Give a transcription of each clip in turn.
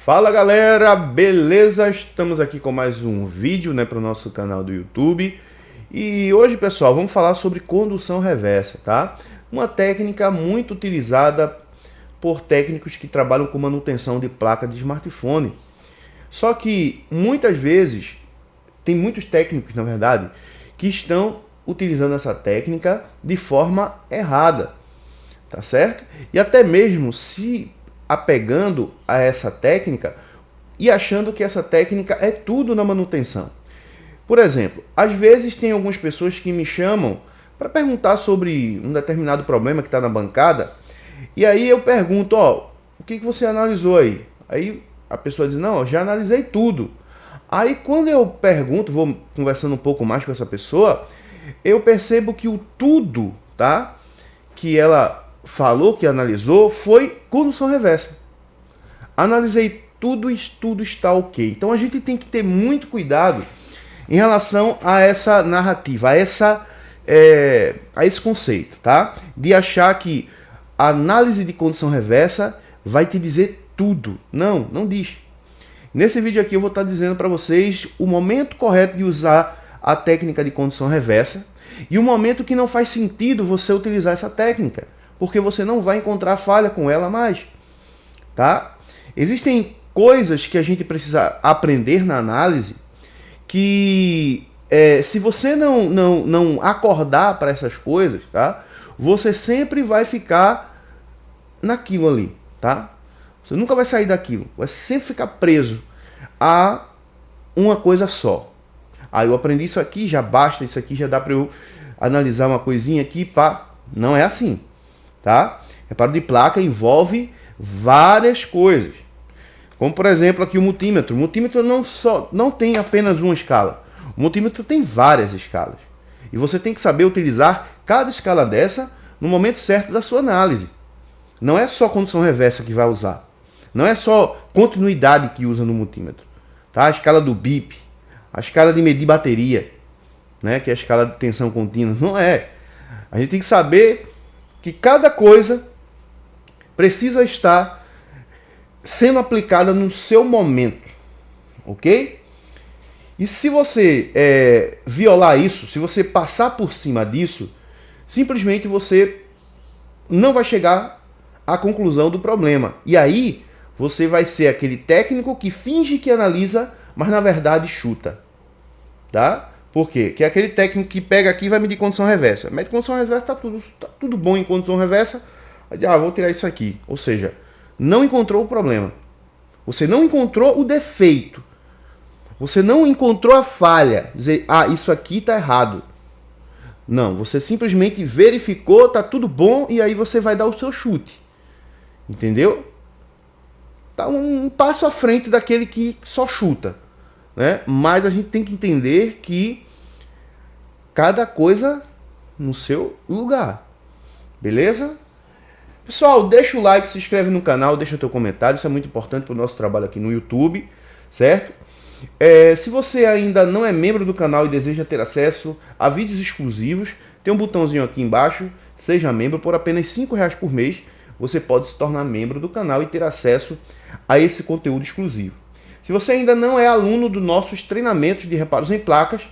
Fala galera, beleza? Estamos aqui com mais um vídeo para o nosso canal do YouTube. E hoje, pessoal, vamos falar sobre condução reversa, tá? Uma técnica muito utilizada por técnicos que trabalham com manutenção de placa de smartphone. Só que muitas vezes, tem muitos técnicos, na verdade, que estão utilizando essa técnica de forma errada, tá certo? E até mesmo se apegando a essa técnica e achando que essa técnica é tudo na manutenção. Por exemplo, às vezes tem algumas pessoas que me chamam para perguntar sobre um determinado problema que está na bancada, e aí eu pergunto, o que você analisou aí? Aí a pessoa diz, não, eu já analisei tudo. Aí quando eu pergunto, vou conversando um pouco mais com essa pessoa, eu percebo que o tudo, tá, que ela falou que analisou foi condução reversa. Analisei tudo e tudo está ok. Então a gente tem que ter muito cuidado em relação a essa narrativa, a esse conceito, tá? De achar que a análise de condução reversa vai te dizer tudo. Não, não diz. Nesse vídeo aqui eu vou estar dizendo para vocês o momento correto de usar a técnica de condução reversa e o momento que não faz sentido você utilizar essa técnica, porque você não vai encontrar falha com ela mais, tá? Existem coisas que a gente precisa aprender na análise que, se você não acordar para essas coisas, tá? Você sempre vai ficar naquilo ali, tá? Você nunca vai sair daquilo, vai sempre ficar preso a uma coisa só. Eu aprendi isso aqui, já basta, isso aqui já dá para eu analisar uma coisinha aqui, pá. Não é assim, tá? Reparo de placa envolve várias coisas. Como, por exemplo, aqui o multímetro. O multímetro não tem apenas uma escala. O multímetro tem várias escalas. E você tem que saber utilizar cada escala dessa no momento certo da sua análise. Não é só condução reversa que vai usar. Não é só continuidade que usa no multímetro. Tá? A escala do BIP, a escala de medir bateria, né? Que é a escala de tensão contínua. Não é. A gente tem que saber que cada coisa precisa estar sendo aplicada no seu momento, ok? E se você violar isso, se você passar por cima disso, simplesmente você não vai chegar à conclusão do problema. E aí você vai ser aquele técnico que finge que analisa, mas na verdade chuta, tá? Por quê? Que é aquele técnico que pega aqui e vai medir condução reversa. Mede condução reversa, tá tudo bom em condução reversa. Vou tirar isso aqui. Ou seja, não encontrou o problema. Você não encontrou o defeito. Você não encontrou a falha. Dizer, isso aqui tá errado. Não, você simplesmente verificou, tá tudo bom, e aí você vai dar o seu chute. Entendeu? Tá um passo à frente daquele que só chuta, né? Mas a gente tem que entender que cada coisa no seu lugar, beleza? Pessoal, deixa o like, se inscreve no canal, deixa o teu comentário, isso é muito importante para o nosso trabalho aqui no YouTube, certo? Se você ainda não é membro do canal e deseja ter acesso a vídeos exclusivos, tem um botãozinho aqui embaixo, seja membro, por apenas R$5 por mês, você pode se tornar membro do canal e ter acesso a esse conteúdo exclusivo. Se você ainda não é aluno dos nossos treinamentos de reparos em placas,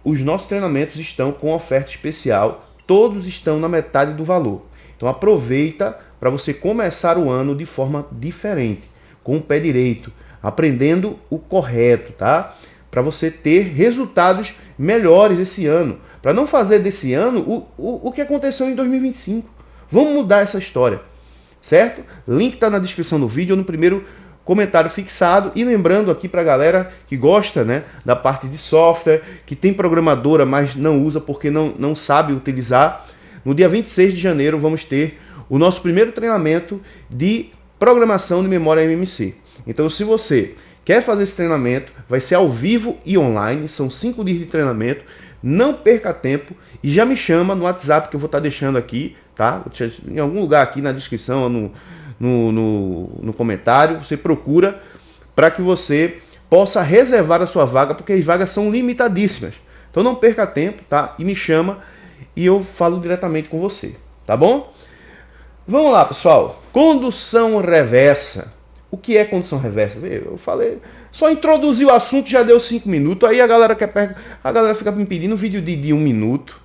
os nossos treinamentos estão com oferta especial, todos estão na metade do valor. Então aproveita para você começar o ano de forma diferente, com o pé direito, aprendendo o correto, tá? Para você ter resultados melhores esse ano, para não fazer desse ano o que aconteceu em 2025. Vamos mudar essa história, certo? Link está na descrição do vídeo ou no primeiro comentário fixado. E lembrando aqui para a galera que gosta, né, da parte de software, que tem programadora, mas não usa porque não sabe utilizar, no dia 26 de janeiro vamos ter o nosso primeiro treinamento de programação de memória MMC. Então, se você quer fazer esse treinamento, vai ser ao vivo e online, são 5 dias de treinamento. Não perca tempo e já me chama no WhatsApp que eu vou estar deixando aqui, tá? Em algum lugar aqui na descrição, no comentário, você procura para que você possa reservar a sua vaga, porque as vagas são limitadíssimas. Então não perca tempo, tá? E me chama e eu falo diretamente com você, tá bom? Vamos lá, pessoal. Condução reversa. o que é condução reversa? Eu falei, só introduzi o assunto, já deu 5 minutos, aí a galera fica me pedindo vídeo de 1 minuto.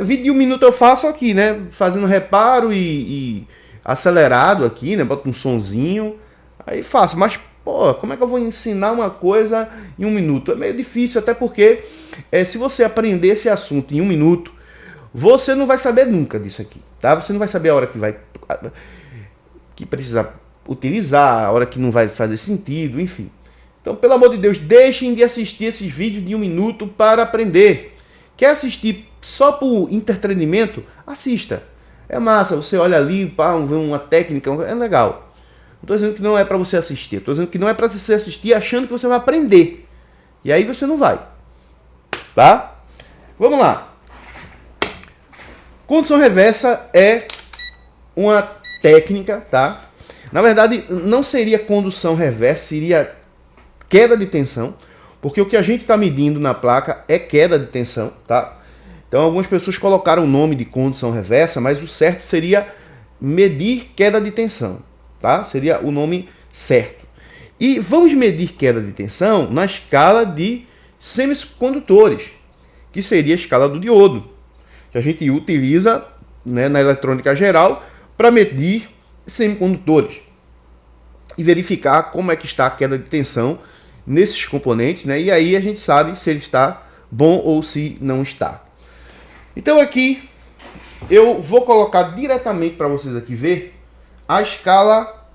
Vídeo de 1 minuto eu faço aqui, né? Fazendo reparo e acelerado aqui, né? Boto um sonzinho, aí faço. Mas, pô, como é que eu vou ensinar uma coisa em 1 minuto? É meio difícil, até porque se você aprender esse assunto em 1 minuto, você não vai saber nunca disso aqui, tá? Você não vai saber a hora que precisa utilizar, a hora que não vai fazer sentido, enfim. Então, pelo amor de Deus, deixem de assistir esses vídeos de 1 minuto para aprender. Quer assistir só por entretenimento? Assista. É massa, você olha ali, pá, vê uma técnica, é legal. Não tô dizendo que não é para você assistir, tô dizendo que não é para você assistir achando que você vai aprender. E aí você não vai. Tá? Vamos lá. Condução reversa é uma técnica, tá? Na verdade, não seria condução reversa, seria queda de tensão, porque o que a gente está medindo na placa é queda de tensão, tá? Então algumas pessoas colocaram o nome de condução reversa, mas o certo seria medir queda de tensão, tá? Seria o nome certo. E vamos medir queda de tensão na escala de semicondutores, que seria a escala do diodo, que a gente utiliza, né, na eletrônica geral para medir semicondutores e verificar como é que está a queda de tensão nesses componentes, né? E aí a gente sabe se ele está bom ou se não está. Então aqui eu vou colocar diretamente para vocês aqui ver a escala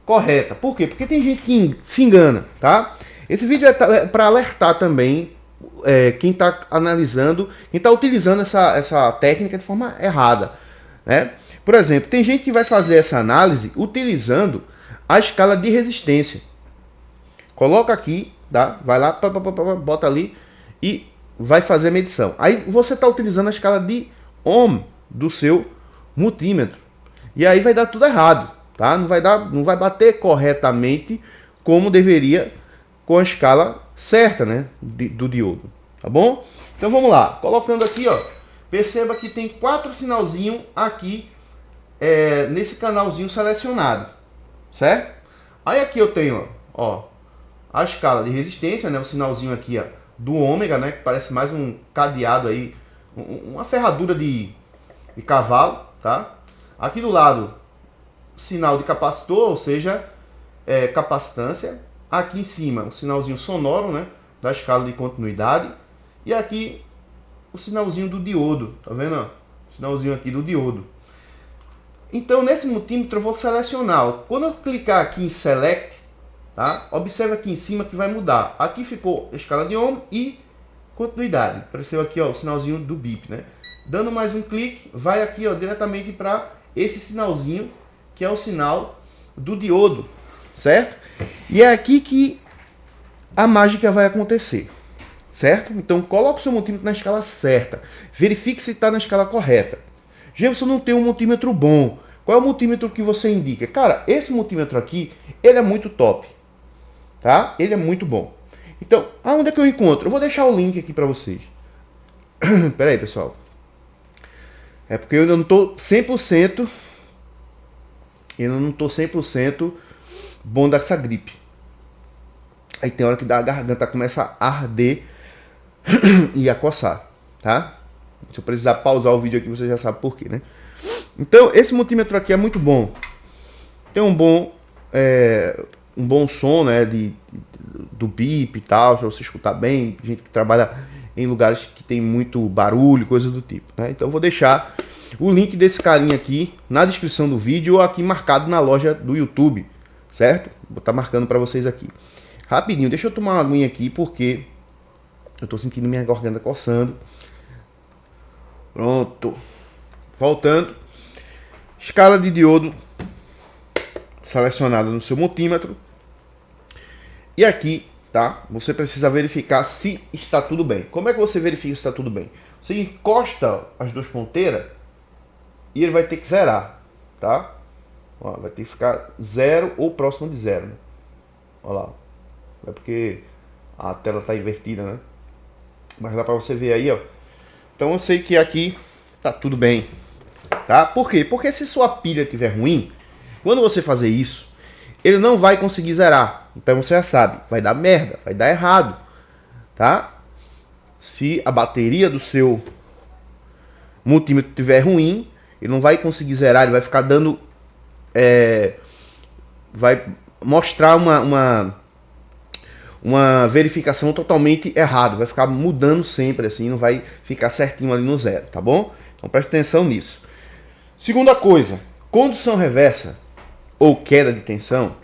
correta. Por quê? Porque tem gente que se engana, tá? Esse vídeo é para alertar também quem está analisando, quem está utilizando essa técnica de forma errada, né? Por exemplo, tem gente que vai fazer essa análise utilizando a escala de resistência. Coloca aqui, tá? Vai lá, bota ali e vai fazer a medição. Aí você está utilizando a escala de ohm do seu multímetro. E aí vai dar tudo errado, tá? Não vai bater corretamente como deveria com a escala certa, né? Do diodo, tá bom? Então vamos lá. Colocando aqui, ó. Perceba que tem 4 sinalzinhos aqui nesse canalzinho selecionado, certo? Aí aqui eu tenho, ó, a escala de resistência, né? O sinalzinho aqui, ó, do ômega, né? Que parece mais um cadeado aí, uma ferradura de cavalo, tá? Aqui do lado, sinal de capacitor, ou seja, capacitância. Aqui em cima, o sinalzinho sonoro, né? Da escala de continuidade. E aqui, o sinalzinho do diodo, tá vendo? Ó? O sinalzinho aqui do diodo. Então, nesse multímetro eu vou selecionar. Quando eu clicar aqui em Select, tá? Observa aqui em cima que vai mudar. Aqui ficou escala de ohm e continuidade. Apareceu aqui, ó, o sinalzinho do bip, né? Dando mais um clique, vai aqui, ó, diretamente para esse sinalzinho, que é o sinal do diodo, certo? E é aqui que a mágica vai acontecer, certo? Então, coloque o seu multímetro na escala certa. Verifique se está na escala correta. Jefferson, não tem um multímetro bom. Qual é o multímetro que você indica? Cara, esse multímetro aqui, ele é muito top, tá? Ele é muito bom. Então, aonde é que eu encontro? Eu vou deixar o link aqui para vocês. Pera aí, pessoal. É porque eu ainda não tô 100%. Eu não tô 100% bom dessa gripe. Aí tem hora que a garganta começa a arder e a coçar, tá? Se eu precisar pausar o vídeo aqui, você já sabe por quê, né? Então, esse multímetro aqui é muito bom. Tem um bom som, né? Do bip e tal, pra você escutar bem. Gente que trabalha em lugares que tem muito barulho, coisa do tipo, né? Então, eu vou deixar o link desse carinha aqui na descrição do vídeo ou aqui marcado na loja do YouTube, certo? Vou estar marcando para vocês aqui. Rapidinho, deixa eu tomar uma aguinha aqui porque eu tô sentindo minha garganta coçando. Pronto. Voltando. Escala de diodo selecionada no seu multímetro. E aqui, tá? Você precisa verificar se está tudo bem. Como é que você verifica se está tudo bem? Você encosta as duas ponteiras e ele vai ter que zerar, tá? Ó, vai ter que ficar 0 ou próximo de 0. Né? Olha lá. É porque a tela tá invertida, né? Mas dá para você ver aí, ó. Então eu sei que aqui tá tudo bem, tá? Por quê? Porque se sua pilha estiver ruim, Quando você fazer isso, ele não vai conseguir zerar. Então você já sabe, vai dar merda, vai dar errado, tá? Se a bateria do seu multímetro estiver ruim, ele não vai conseguir zerar, ele vai ficar dando... vai mostrar uma verificação totalmente errada, vai ficar mudando sempre assim, não vai ficar certinho ali no zero, tá bom? Então preste atenção nisso. Segunda coisa, condução reversa ou queda de tensão,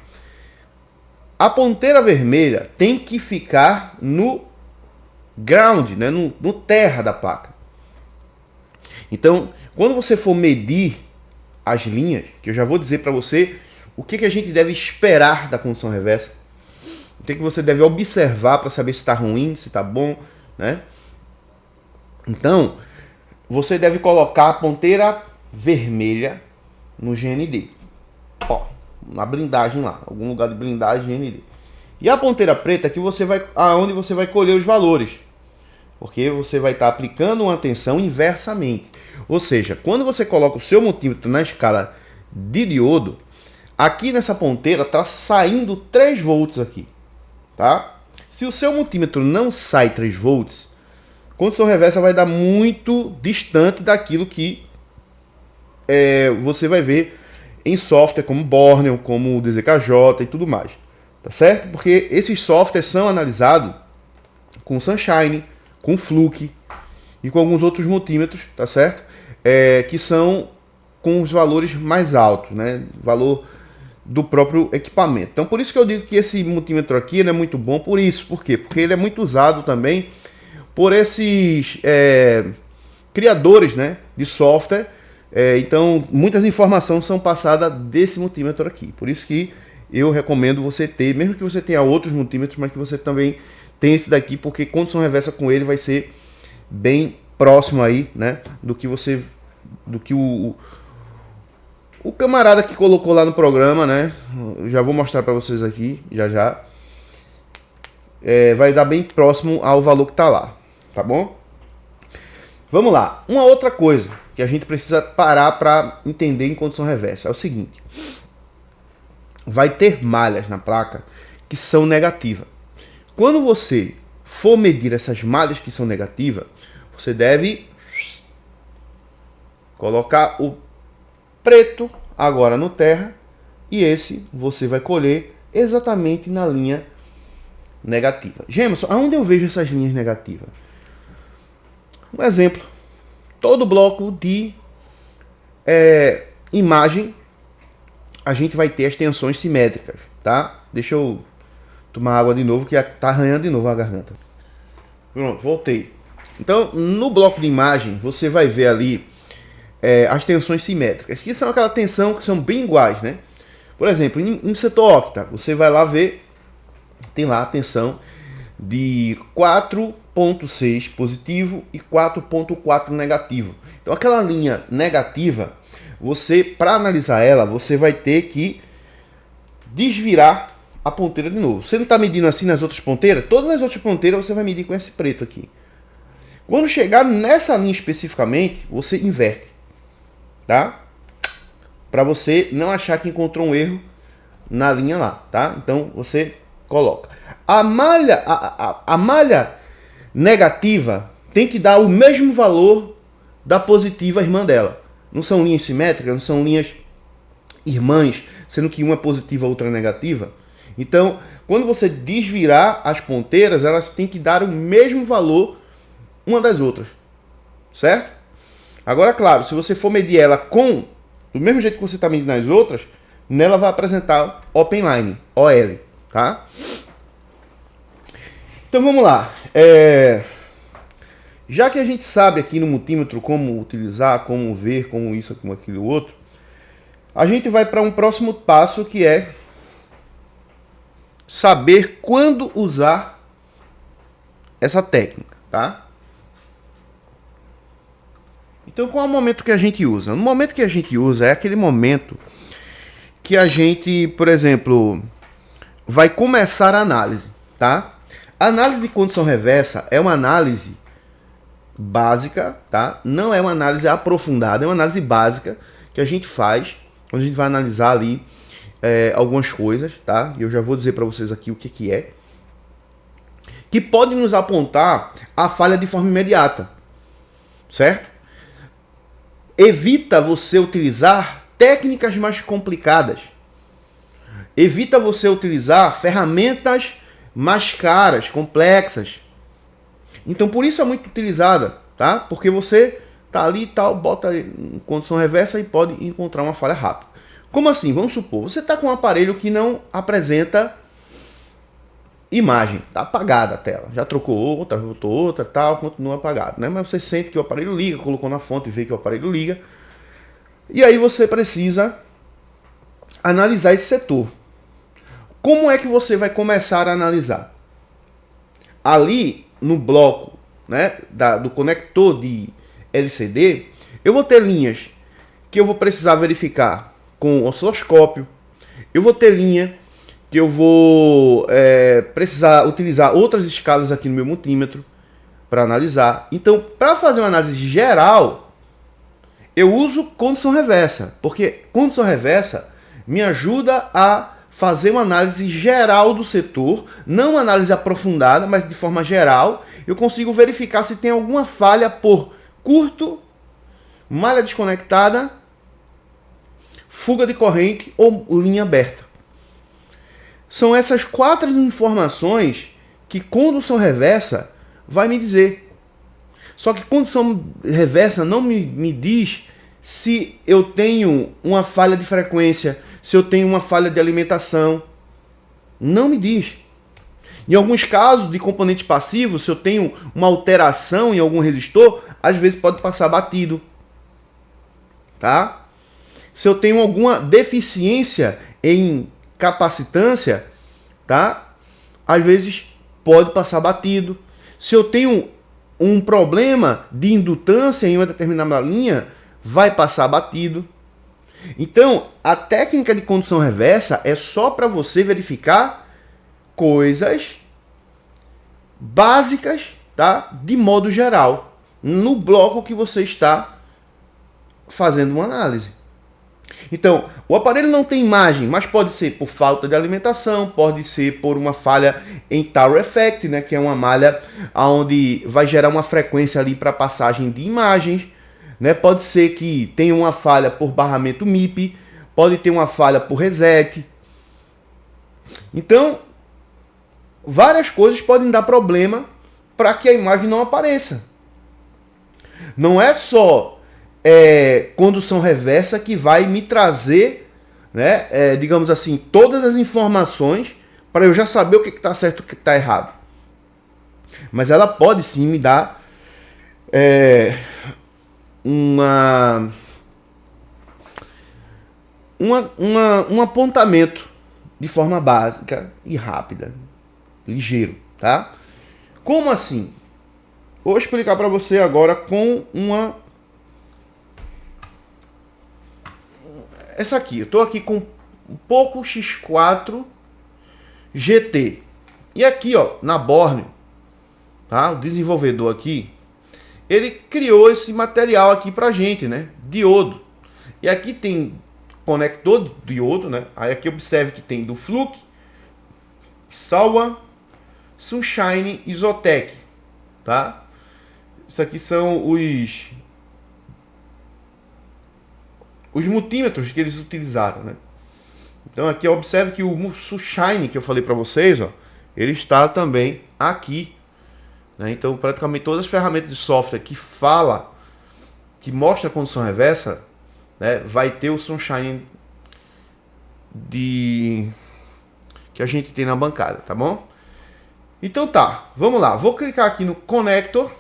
a ponteira vermelha tem que ficar no ground, né, no terra da placa. Então, quando você for medir as linhas, que eu já vou dizer para você o que a gente deve esperar da condução reversa, o que você deve observar para saber se está ruim, se está bom, né? Então, você deve colocar a ponteira vermelha no GND. Ó, na blindagem lá, algum lugar de blindagem GND. E a ponteira preta que você vai, aonde você vai colher os valores. Porque você vai estar aplicando uma tensão inversamente. Ou seja, quando você coloca o seu multímetro na escala de diodo, aqui nessa ponteira está saindo 3 volts aqui, tá? Se o seu multímetro não sai 3 volts, a condução reversa vai dar muito distante daquilo que você vai ver em software como Borneo, como DZKJ e tudo mais, tá certo? Porque esses softwares são analisados com Sunshine, com Fluke e com alguns outros multímetros, tá certo? Que são com os valores mais altos, né? Valor do próprio equipamento. Então, por isso que eu digo que esse multímetro aqui ele é muito bom por isso. Por quê? Porque ele é muito usado também por esses criadores, né, de software. Então, muitas informações são passadas desse multímetro aqui. Por isso que eu recomendo você ter, mesmo que você tenha outros multímetros, mas que você também tenha esse daqui, porque condução reversa com ele vai ser bem próximo aí, né, do que o camarada que colocou lá no programa, né? Já vou mostrar para vocês aqui, já. Vai dar bem próximo ao valor que tá lá, tá bom? Vamos lá. Uma outra coisa que a gente precisa parar para entender em condução reversa é o seguinte: vai ter malhas na placa que são negativas. Quando você for medir essas malhas que são negativas, você deve colocar o preto agora no terra e esse você vai colher exatamente na linha negativa. Gemerson, aonde eu vejo essas linhas negativas? Um exemplo, todo bloco de imagem a gente vai ter as tensões simétricas, tá? Deixa eu tomar água de novo que tá arranhando de novo a garganta. Pronto, voltei. Então, no bloco de imagem você vai ver ali as tensões simétricas, que são aquela tensão que são bem iguais, né? Por exemplo, em setor octa, você vai lá ver, tem lá a tensão de 4.6 positivo e 4.4 negativo. Então aquela linha negativa, você, para analisar ela, você vai ter que desvirar a ponteira de novo. Você não está medindo assim nas outras ponteiras? Todas as outras ponteiras você vai medir com esse preto aqui. Quando chegar nessa linha especificamente, você inverte, tá? Para você não achar que encontrou um erro na linha lá, tá? Então você coloca. A malha negativa tem que dar o mesmo valor da positiva irmã dela. Não são linhas simétricas, não são linhas irmãs, sendo que uma é positiva, a outra é negativa. Então, quando você desvirar as ponteiras, elas têm que dar o mesmo valor uma das outras, certo? Agora, claro, se você for medir ela do mesmo jeito que você está medindo as outras, nela vai apresentar Open Line, OL, tá? Então vamos lá. Já que a gente sabe aqui no multímetro como utilizar, como ver, como isso, como aquilo outro, a gente vai para um próximo passo que é saber quando usar essa técnica, tá? Então qual é o momento que a gente usa? No momento que a gente usa é aquele momento que a gente, por exemplo, vai começar a análise, tá? A análise de condução reversa é uma análise básica, tá? Não é uma análise aprofundada, é uma análise básica que a gente faz onde a gente vai analisar ali algumas coisas, tá? E eu já vou dizer para vocês aqui o que é, que pode nos apontar a falha de forma imediata, certo? Evita você utilizar técnicas mais complicadas. Evita você utilizar ferramentas mais caras, complexas. Então por isso é muito utilizada, tá? Porque você tá ali e tal, bota em condição reversa e pode encontrar uma falha rápida. Como assim? Vamos supor, você está com um aparelho que não apresenta imagem, tá apagada a tela. Já trocou outra, botou outra, tal, continua apagado, né? Mas você sente que o aparelho liga, colocou na fonte e vê que o aparelho liga. E aí você precisa analisar esse setor. Como é que você vai começar a analisar? Ali no bloco, né, do conector de LCD, eu vou ter linhas que eu vou precisar verificar com osciloscópio. Eu vou ter linha que eu vou precisar utilizar outras escalas aqui no meu multímetro para analisar. Então, para fazer uma análise geral, eu uso condução reversa, porque condução reversa me ajuda a fazer uma análise geral do setor, não uma análise aprofundada, mas de forma geral, eu consigo verificar se tem alguma falha por curto, malha desconectada, fuga de corrente ou linha aberta. São essas 4 informações que condução reversa vai me dizer. Só que condução reversa não me diz se eu tenho uma falha de frequência, se eu tenho uma falha de alimentação. Não me diz. Em alguns casos de componente passivo, se eu tenho uma alteração em algum resistor, às vezes pode passar batido. Tá? Se eu tenho alguma deficiência em capacitância, tá? Às vezes pode passar batido. Se eu tenho um problema de indutância em uma determinada linha, vai passar batido. Então, a técnica de condução reversa é só para você verificar coisas básicas, tá? De modo geral, no bloco que você está fazendo uma análise. Então, o aparelho não tem imagem, mas pode ser por falta de alimentação, pode ser por uma falha em Tower Effect, né, que é uma malha onde vai gerar uma frequência ali para passagem de imagens, né? Pode ser que tenha uma falha por barramento MIP, pode ter uma falha por reset. Então, várias coisas podem dar problema para que a imagem não apareça. Não é só condução reversa que vai me trazer, né, digamos assim, todas as informações para eu já saber o que está certo e o que está errado. Mas ela pode sim me dar um apontamento de forma básica e rápida, ligeiro, tá? Como assim? Vou explicar para você agora com essa aqui. Eu estou aqui com um Poco X4 GT. E aqui, ó, na Borneo, tá? O desenvolvedor aqui, ele criou esse material aqui pra gente, né? Diodo. E aqui tem conector diodo, né? Aí aqui observe que tem do Fluke, Salwa, Sunshine, Isotec, tá? Isso aqui são os multímetros que eles utilizaram, né? Então aqui observe que o Sunshine que eu falei para vocês, ó, ele está também aqui, né? Então praticamente todas as ferramentas de software que mostra a condução reversa, né, vai ter o Sunshine que a gente tem na bancada, tá bom? Então tá, vamos lá. Vou clicar aqui no Connector.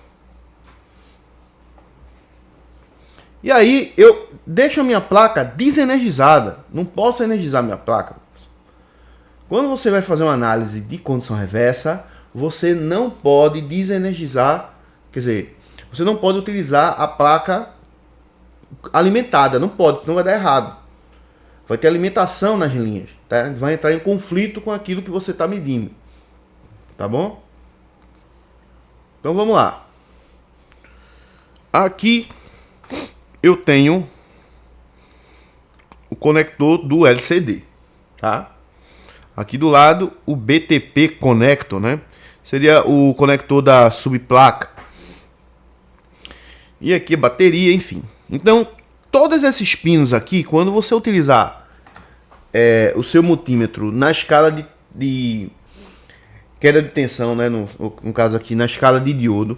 E aí eu deixo a minha placa desenergizada. Não posso energizar minha placa. Quando você vai fazer uma análise de condução reversa, você não pode desenergizar, quer dizer, você não pode utilizar a placa alimentada, não pode, senão vai dar errado. Vai ter alimentação nas linhas, tá? Vai entrar em conflito com aquilo que você está medindo, tá bom? Então vamos lá. Aqui eu tenho o conector do LCD, tá? Aqui do lado o BTP Connector, né? Seria o conector da subplaca. E aqui a bateria, enfim. Então, todos esses pinos aqui, quando você utilizar o seu multímetro na escala de queda de tensão, né? No caso aqui, na escala de diodo,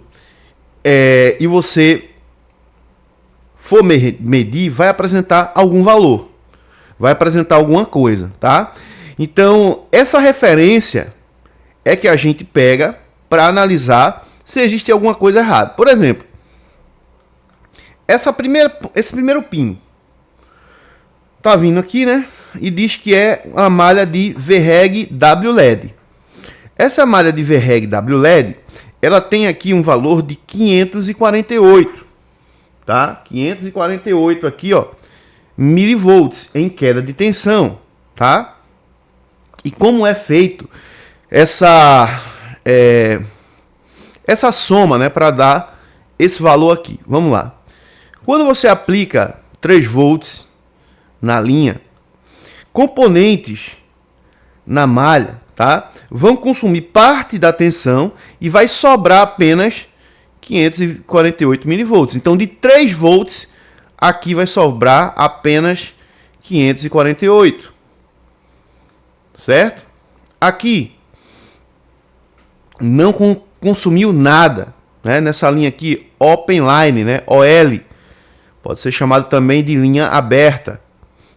e você for medir, vai apresentar algum valor, vai apresentar alguma coisa, tá? Então, essa referência é que a gente pega para analisar se existe alguma coisa errada. Por exemplo, esse primeiro pin tá vindo aqui, né? E diz que é uma malha de VREG WLED. Essa malha de VREG WLED, ela tem aqui um valor de 548, tá? 548 aqui, ó, milivolts em queda de tensão, tá? E como é feito essa soma, né, para dar esse valor aqui? Vamos lá. Quando você aplica 3 volts na linha, componentes na malha, tá, vão consumir parte da tensão e vai sobrar apenas 548 milivolts. Então, de 3 volts, aqui vai sobrar apenas 548. Certo? Aqui não consumiu nada, né? Nessa linha aqui, Open Line, né? OL, pode ser chamado também de linha aberta.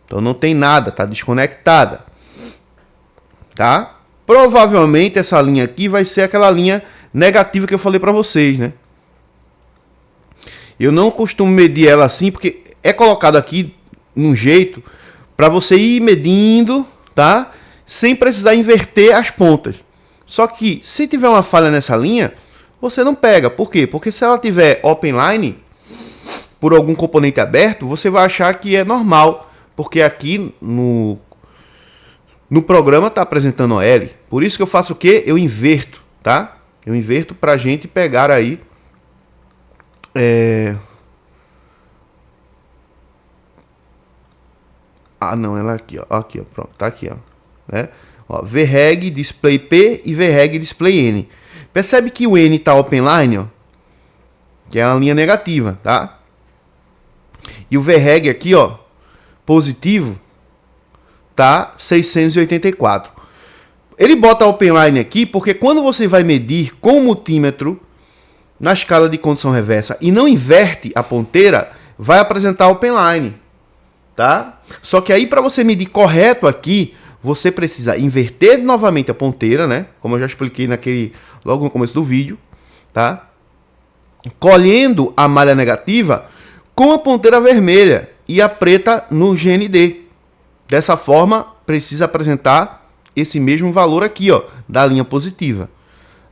Então não tem nada, tá desconectada, tá? Provavelmente essa linha aqui vai ser aquela linha negativa que eu falei para vocês, né? Eu não costumo medir ela assim, porque é colocado aqui num jeito para você ir medindo, tá? Sem precisar inverter as pontas. Só que se tiver uma falha nessa linha, você não pega. Por quê? Porque se ela tiver open line por algum componente aberto, você vai achar que é normal, porque aqui no programa está apresentando OL. Por isso que eu faço o quê? Eu inverto, tá? Eu inverto para a gente pegar aí não, ela aqui, ó. Aqui, ó, pronto, tá aqui, ó. Né? Ó, VREG Display P e VREG Display N. Percebe que o N tá open line, ó, que é uma linha negativa, tá? E o VREG aqui, ó, positivo, tá 684. Ele bota open line aqui porque quando você vai medir com o multímetro na escala de condução reversa e não inverte a ponteira, vai apresentar open line, tá? Só que aí para você medir correto aqui, você precisa inverter novamente a ponteira, né? Como eu já expliquei logo no começo do vídeo, tá? Colhendo a malha negativa com a ponteira vermelha e a preta no GND. Dessa forma, precisa apresentar esse mesmo valor aqui, ó, da linha positiva.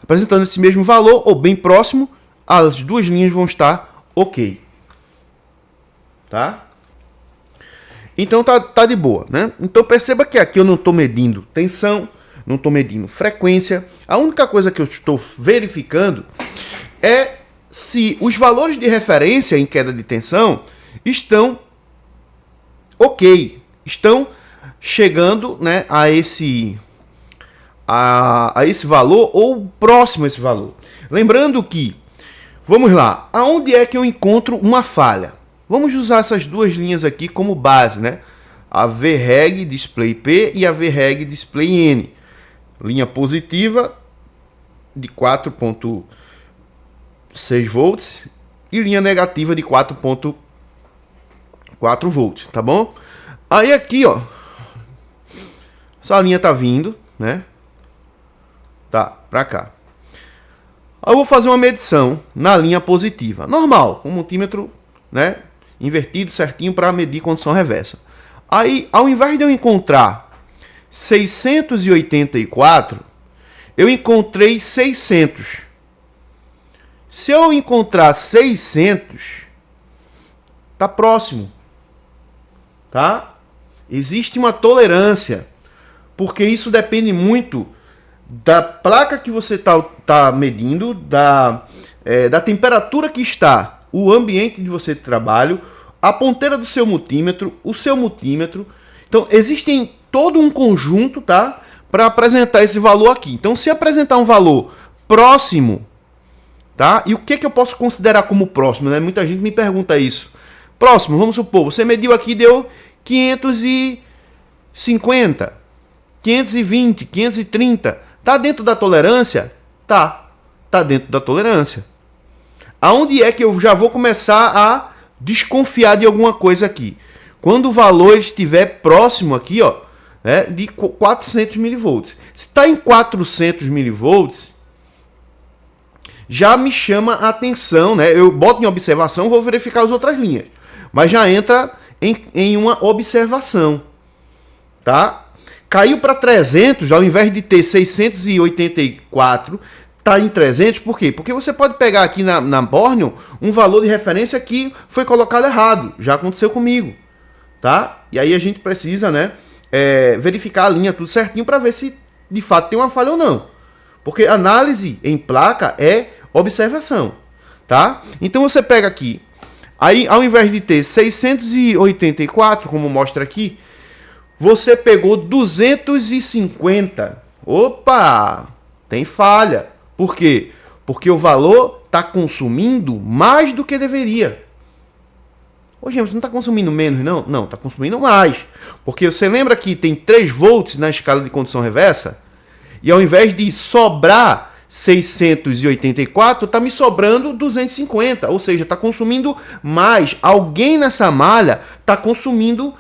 Apresentando esse mesmo valor ou bem próximo, as duas linhas vão estar ok, tá? Então tá de boa, né? Então perceba que aqui eu não estou medindo tensão, não estou medindo frequência. A única coisa que eu estou verificando é se os valores de referência em queda de tensão estão ok, estão chegando, né, a esse valor ou próximo a esse valor. Lembrando que, vamos lá, aonde é que eu encontro uma falha? Vamos usar essas duas linhas aqui como base, né? A VREG Display P e a VREG Display N. Linha positiva de 4.6 volts e linha negativa de 4.4 volts, tá bom? Aí aqui, ó, essa linha tá vindo, né? Tá, pra cá. Eu vou fazer uma medição na linha positiva. Normal, com o multímetro, né, invertido certinho para medir condição reversa. Aí, ao invés de eu encontrar 684, eu encontrei 600. Se eu encontrar 600, tá próximo, tá? Existe uma tolerância, porque isso depende muito da placa que você tá medindo, da temperatura que está o ambiente de você de trabalho, a ponteira do seu multímetro, o seu multímetro, Então, existem todo um conjunto, tá, para apresentar esse valor aqui. Então, se apresentar um valor próximo, tá, e o que eu posso considerar como próximo, né? Muita gente me pergunta isso. Próximo, vamos supor, você mediu aqui e deu 550, 520, 530. Tá dentro da tolerância? Tá dentro da tolerância. Aonde é que eu já vou começar a desconfiar de alguma coisa aqui? Quando o valor estiver próximo aqui, ó, né, de 400 milivolts. Se está em 400 milivolts, já me chama a atenção, né? Eu boto em observação, vou verificar as outras linhas. Mas já entra em uma observação, tá? Caiu para 300, ao invés de ter 684, tá em 300, por quê? Porque você pode pegar aqui na Borneo um valor de referência que foi colocado errado. Já aconteceu comigo, tá? E aí a gente precisa, né, verificar a linha tudo certinho para ver se de fato tem uma falha ou não. Porque análise em placa é observação, tá? Então você pega aqui, aí ao invés de ter 684, como mostra aqui, você pegou 250. Opa! Tem falha. Por quê? Porque o valor está consumindo mais do que deveria. Ô, James, não está consumindo menos, não? Não, está consumindo mais. Porque você lembra que tem 3 volts na escala de condução reversa? E ao invés de sobrar 684, está me sobrando 250. Ou seja, está consumindo mais. Alguém nessa malha está consumindo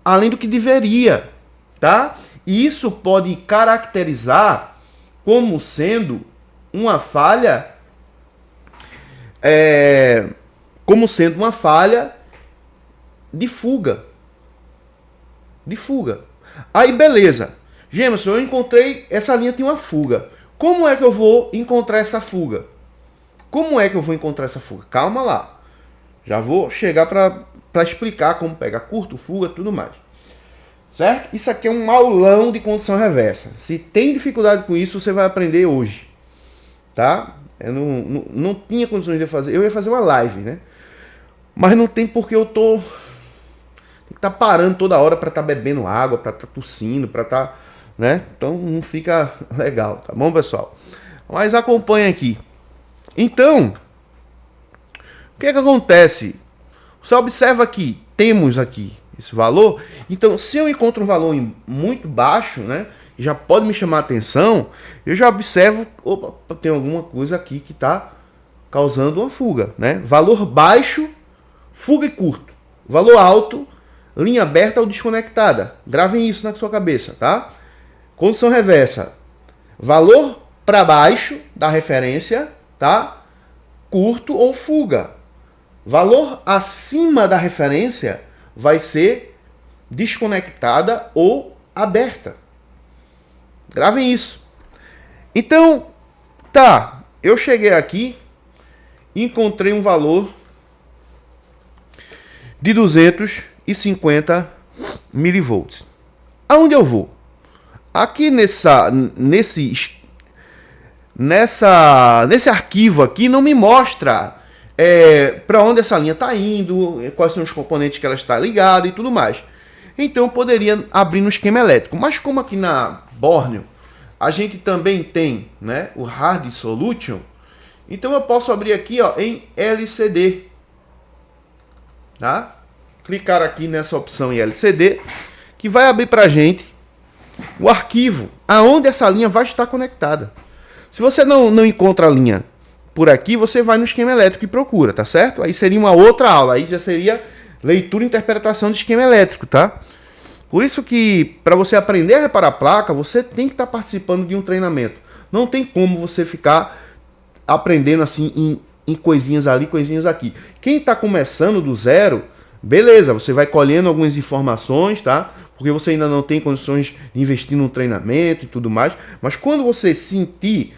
além do que deveria, tá? E isso pode caracterizar como sendo uma falha, de fuga. Aí, beleza. Gemerson, eu encontrei, essa linha tem uma fuga. Como é que eu vou encontrar essa fuga? Calma lá. Já vou chegar para explicar como pega curto, fuga, tudo mais. Certo? Isso aqui é um aulão de condução reversa. Se tem dificuldade com isso, você vai aprender hoje. Tá? Eu não tinha condições de fazer. Eu ia fazer uma live, né? Mas não tem porque eu tô... Tem que estar parando toda hora para estar bebendo água, para estar tossindo, para estar... né? Então não fica legal, tá bom, pessoal? Mas acompanha aqui. Então, o que acontece? Você observa que temos aqui esse valor. Então, se eu encontro um valor muito baixo, né, já pode me chamar a atenção, eu já observo, opa, tem alguma coisa aqui que está causando uma fuga, né? Valor baixo, fuga e curto. Valor alto, linha aberta ou desconectada. Gravem isso na sua cabeça, tá? Condução reversa. Valor para baixo da referência, tá? Curto ou fuga. Valor acima da referência vai ser desconectada ou aberta. Gravem isso. Então, tá, eu cheguei aqui e encontrei um valor de 250 milivolts. Aonde eu vou? Aqui nesse arquivo aqui não me mostra para onde essa linha está indo, quais são os componentes que ela está ligada e tudo mais. Então eu poderia abrir no esquema elétrico. Mas como aqui na Borneo a gente também tem, né, o Hard Solution, então eu posso abrir aqui, ó, em LCD. Tá? Clicar aqui nessa opção em LCD, que vai abrir para a gente o arquivo aonde essa linha vai estar conectada. Se você não encontra a linha por aqui, você vai no esquema elétrico e procura, tá certo? Aí seria uma outra aula, aí já seria leitura e interpretação de esquema elétrico, tá? Por isso que, para você aprender a reparar a placa, você tem que estar participando de um treinamento. Não tem como você ficar aprendendo assim em coisinhas ali, coisinhas aqui. Quem está começando do zero, beleza, você vai colhendo algumas informações, tá? Porque você ainda não tem condições de investir num treinamento e tudo mais. Mas quando você sentir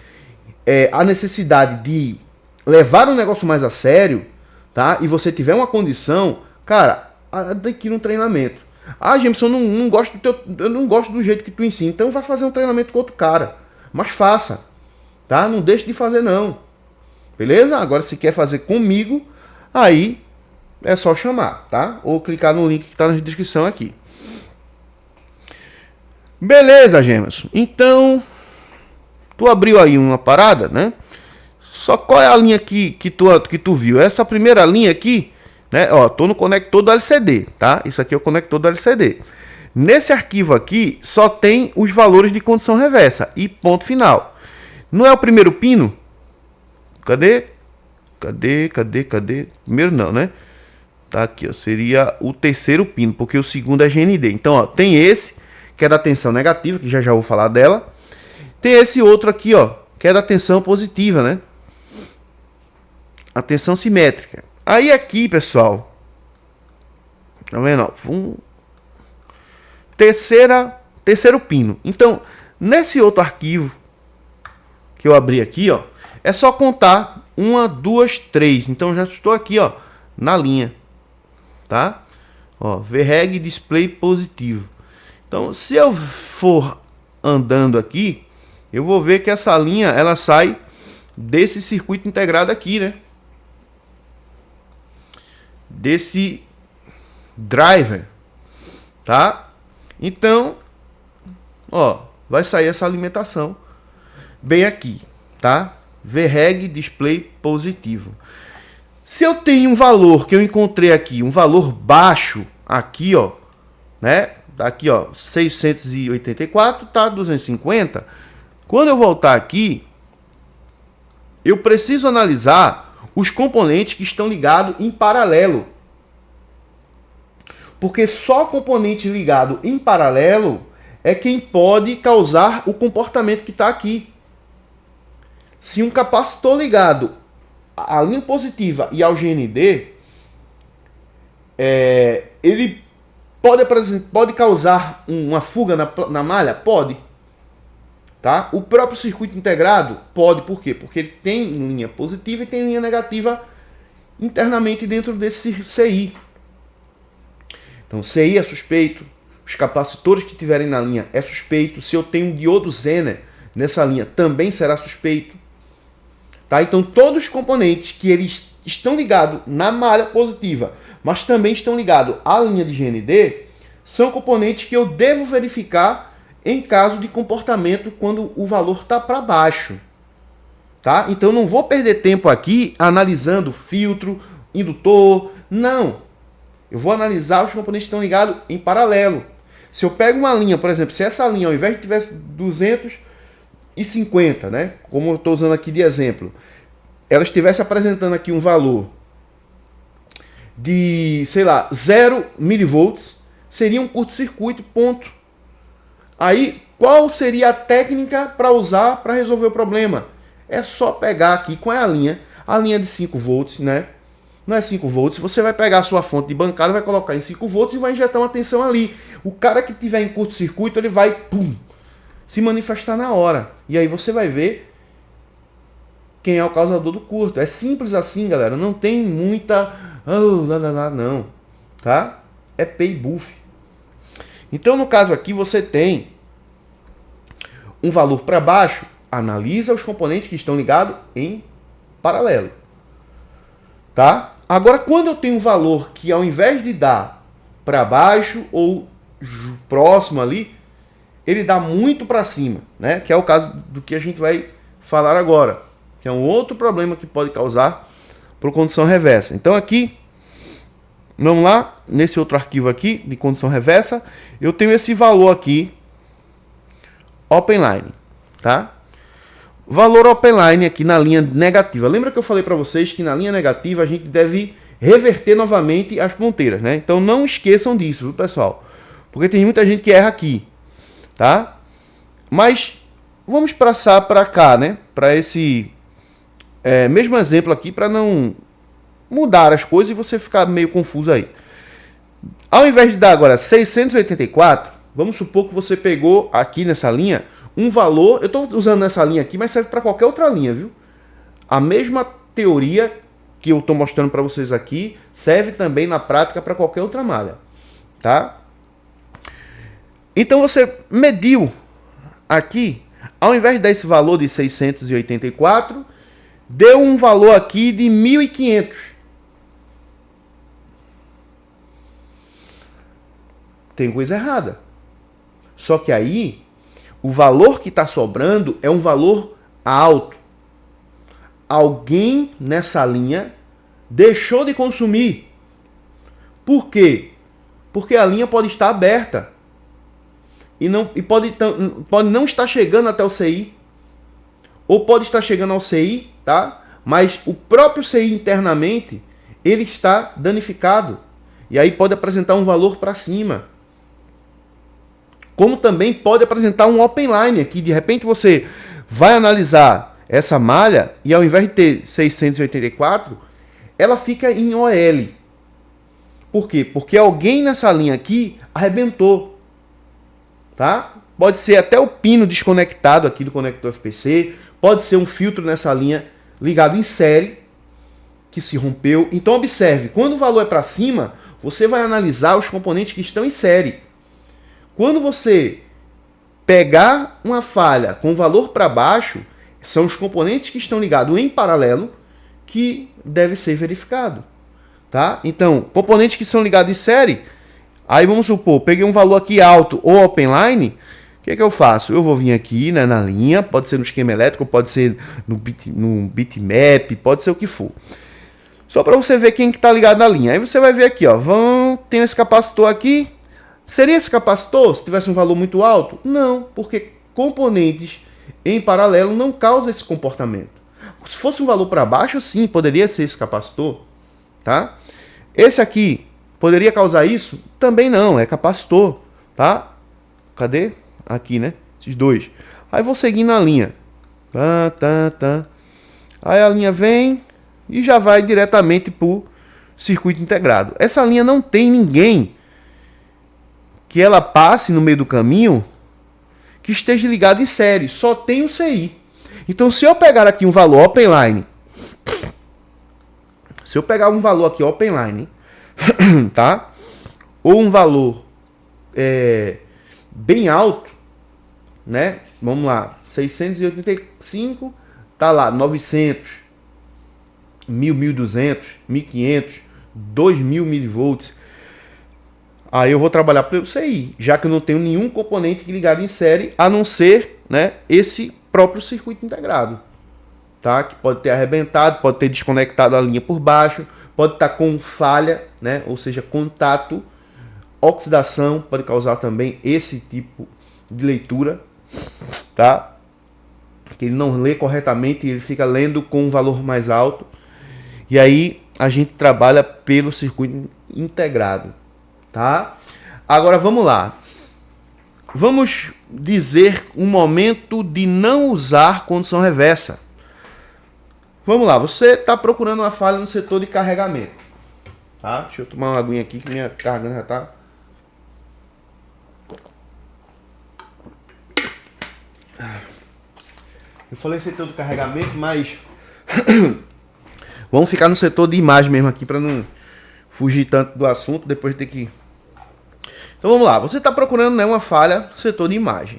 a necessidade de levar um negócio mais a sério, tá? E você tiver uma condição, cara, adquira um treinamento. Ah, Jameson, eu não gosto do jeito que tu ensina. Então vai fazer um treinamento com outro cara. Mas faça, tá? Não deixe de fazer não. Beleza? Agora se quer fazer comigo, aí é só chamar, tá? Ou clicar no link que está na descrição aqui. Beleza, Gemerson. Então, tu abriu aí uma parada, né? Só qual é a linha que tu viu? Essa primeira linha aqui, né? Ó, tô no conector do LCD, tá? Isso aqui é o conector do LCD. Nesse arquivo aqui, só tem os valores de condição reversa e ponto final. Não é o primeiro pino? Cadê? Primeiro não, né? Tá aqui, ó. Seria o terceiro pino, porque o segundo é GND. Então, ó, tem esse, que é da tensão negativa, que já vou falar dela. Tem esse outro aqui, ó, que é da tensão positiva, né? A tensão simétrica. Aí aqui, pessoal, tá vendo? Ó, terceiro pino. Então, nesse outro arquivo que eu abri aqui, ó, é só contar 1, 2, 3. Então já estou aqui, ó, na linha, tá? Ó, VREG display positivo. Então, se eu for andando aqui, eu vou ver que essa linha ela sai desse circuito integrado aqui, né? Desse driver, tá? Então, ó, vai sair essa alimentação bem aqui, tá? VREG display positivo. Se eu tenho um valor que eu encontrei aqui, um valor baixo aqui, ó, né? Aqui, ó, 684, tá 250. Quando eu voltar aqui, eu preciso analisar os componentes que estão ligados em paralelo. Porque só componente ligado em paralelo é quem pode causar o comportamento que está aqui. Se um capacitor ligado à linha positiva e ao GND, ele pode causar uma fuga na malha? Pode. Tá? O próprio circuito integrado pode, por quê? Porque ele tem linha positiva e tem linha negativa internamente dentro desse CI. Então, CI é suspeito, os capacitores que tiverem na linha é suspeito, se eu tenho um diodo Zener nessa linha também será suspeito. Tá? Então, todos os componentes que eles estão ligados na malha positiva, mas também estão ligados à linha de GND, são componentes que eu devo verificar em caso de comportamento quando o valor está para baixo. Tá? Então não vou perder tempo aqui analisando filtro, indutor, não. Eu vou analisar os componentes que estão ligados em paralelo. Se eu pego uma linha, por exemplo, se essa linha ao invés de tivesse 250, né, como eu estou usando aqui de exemplo, ela estivesse apresentando aqui um valor de, sei lá, 0 milivolts, seria um curto-circuito, ponto. Aí, qual seria a técnica para usar para resolver o problema? É só pegar aqui, qual é a linha? A linha de 5 volts, né? Não é 5 volts, você vai pegar a sua fonte de bancada, vai colocar em 5 volts e vai injetar uma tensão ali. O cara que tiver em curto-circuito, ele vai, pum, se manifestar na hora. E aí você vai ver quem é o causador do curto. É simples assim, galera. Não tem muita... não. Tá? É pay buff. Então, no caso aqui, você tem um valor para baixo, analisa os componentes que estão ligados em paralelo. Tá? Agora, quando eu tenho um valor que ao invés de dar para baixo ou próximo ali, ele dá muito para cima, né? Que é o caso do que a gente vai falar agora, que é um outro problema que pode causar por condição reversa. Então aqui, vamos lá, nesse outro arquivo aqui de condição reversa, eu tenho esse valor aqui, openline, tá? Valor openline aqui na linha negativa. Lembra que eu falei para vocês que na linha negativa a gente deve reverter novamente as ponteiras, né? Então não esqueçam disso, viu, pessoal? Porque tem muita gente que erra aqui, tá? Mas vamos passar para cá, né? Para esse mesmo exemplo aqui, para não mudar as coisas e você ficar meio confuso aí. Ao invés de dar agora 684, vamos supor que você pegou aqui nessa linha um valor, eu estou usando nessa linha aqui, mas serve para qualquer outra linha, viu? A mesma teoria que eu estou mostrando para vocês aqui serve também na prática para qualquer outra malha, tá? Então você mediu aqui, ao invés de dar esse valor de 684, deu um valor aqui de 1500. Tem coisa errada. Só que aí, o valor que está sobrando é um valor alto. Alguém nessa linha deixou de consumir. Por quê? Porque a linha pode estar aberta. E pode não estar chegando até o CI. Ou pode estar chegando ao CI, tá? Mas o próprio CI internamente, ele está danificado. E aí pode apresentar um valor para cima. Como também pode apresentar um open line aqui. De repente você vai analisar essa malha e ao invés de ter 684, ela fica em OL. Por quê? Porque alguém nessa linha aqui arrebentou. Tá? Pode ser até o pino desconectado aqui do conector FPC. Pode ser um filtro nessa linha ligado em série que se rompeu. Então observe, quando o valor é para cima, você vai analisar os componentes que estão em série. Quando você pegar uma falha com o valor para baixo, são os componentes que estão ligados em paralelo que deve ser verificado. Tá? Então, componentes que são ligados em série, aí vamos supor, peguei um valor aqui alto ou open line, o que é que eu faço? Eu vou vir aqui, né, na linha, pode ser no esquema elétrico, pode ser no bitmap, pode ser o que for. Só para você ver quem que está ligado na linha. Aí você vai ver aqui, ó, tem esse capacitor aqui. Seria esse capacitor se tivesse um valor muito alto? Não, porque componentes em paralelo não causam esse comportamento. Se fosse um valor para baixo, sim, poderia ser esse capacitor. Tá? Esse aqui poderia causar isso? Também não, é capacitor. Tá? Cadê? Aqui, né? Esses dois. Aí vou seguir na linha. Aí a linha vem e já vai diretamente para o circuito integrado. Essa linha não tem ninguém que ela passe no meio do caminho que esteja ligado em série. Só tem o CI. Então, se eu pegar aqui um valor open line, se eu pegar um valor aqui open line, tá? Ou um valor bem alto, né? Vamos lá, 685, tá lá, 900, 1000, 1200, 1500, 2000 milivolts. Aí eu vou trabalhar pelo CI, já que eu não tenho nenhum componente ligado em série, a não ser, né, esse próprio circuito integrado. Tá? Que pode ter arrebentado, pode ter desconectado a linha por baixo, pode estar com falha, né? Ou seja, contato, oxidação, pode causar também esse tipo de leitura. Tá? Que ele não lê corretamente, ele fica lendo com um valor mais alto. E aí a gente trabalha pelo circuito integrado. Tá? Agora vamos lá. Vamos dizer um momento de não usar condução reversa. Vamos lá, você está procurando uma falha no setor de carregamento. Tá? Deixa eu tomar uma aguinha aqui que minha garganta já está. Eu falei setor de carregamento, mas vamos ficar no setor de imagem mesmo aqui para não fugir tanto do assunto, depois ter que... Então vamos lá, você está procurando, né, uma falha no setor de imagem.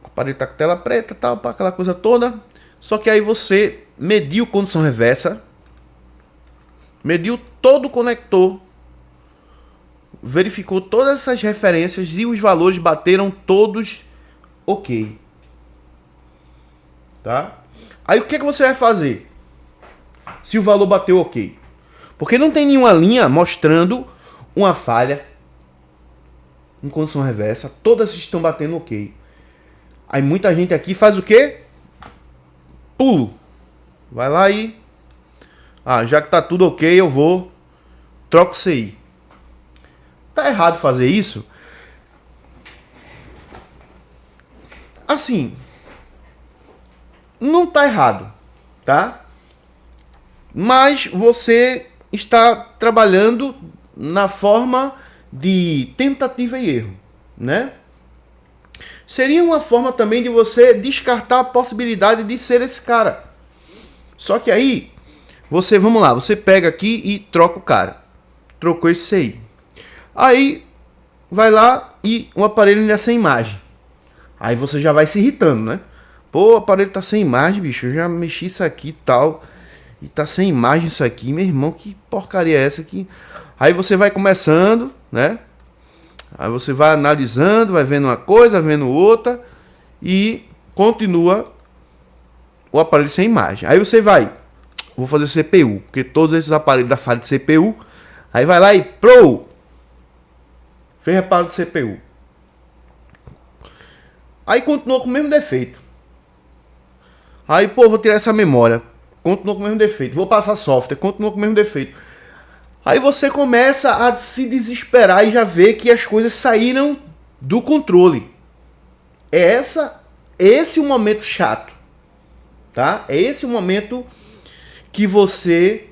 O aparelho está com tela preta, tal, aquela coisa toda. Só que aí você mediu condução reversa, mediu todo o conector, verificou todas essas referências e os valores bateram todos ok. Tá? Aí o que você vai fazer se o valor bateu ok? Porque não tem nenhuma linha mostrando uma falha em condução reversa, todas estão batendo ok. Aí muita gente aqui faz o quê? Pulo. Vai lá e... já que tá tudo ok, eu vou... Troco o CI. Tá errado fazer isso? Assim... Não tá errado. Tá? Mas você está trabalhando na forma de tentativa e erro. Né? Seria uma forma também de você descartar a possibilidade de ser esse cara. Só que aí, vamos lá, você pega aqui e troca o cara. Trocou esse aí. Aí, vai lá e o aparelho ainda é sem imagem. Aí você já vai se irritando, né? Pô, o aparelho tá sem imagem, bicho. Eu já mexi isso aqui e tal. E tá sem imagem isso aqui. Meu irmão, que porcaria é essa aqui? Aí você vai começando, né? Aí você vai analisando, vai vendo uma coisa, vendo outra e continua o aparelho sem imagem. Aí você vai, vou fazer CPU, porque todos esses aparelhos da falha de CPU, aí vai lá e fez reparo de CPU. Aí continua com o mesmo defeito. Aí, vou tirar essa memória. Continua com o mesmo defeito. Vou passar software. Continua com o mesmo defeito. Aí você começa a se desesperar e já vê que as coisas saíram do controle. É esse o momento chato. Tá? É esse o momento que você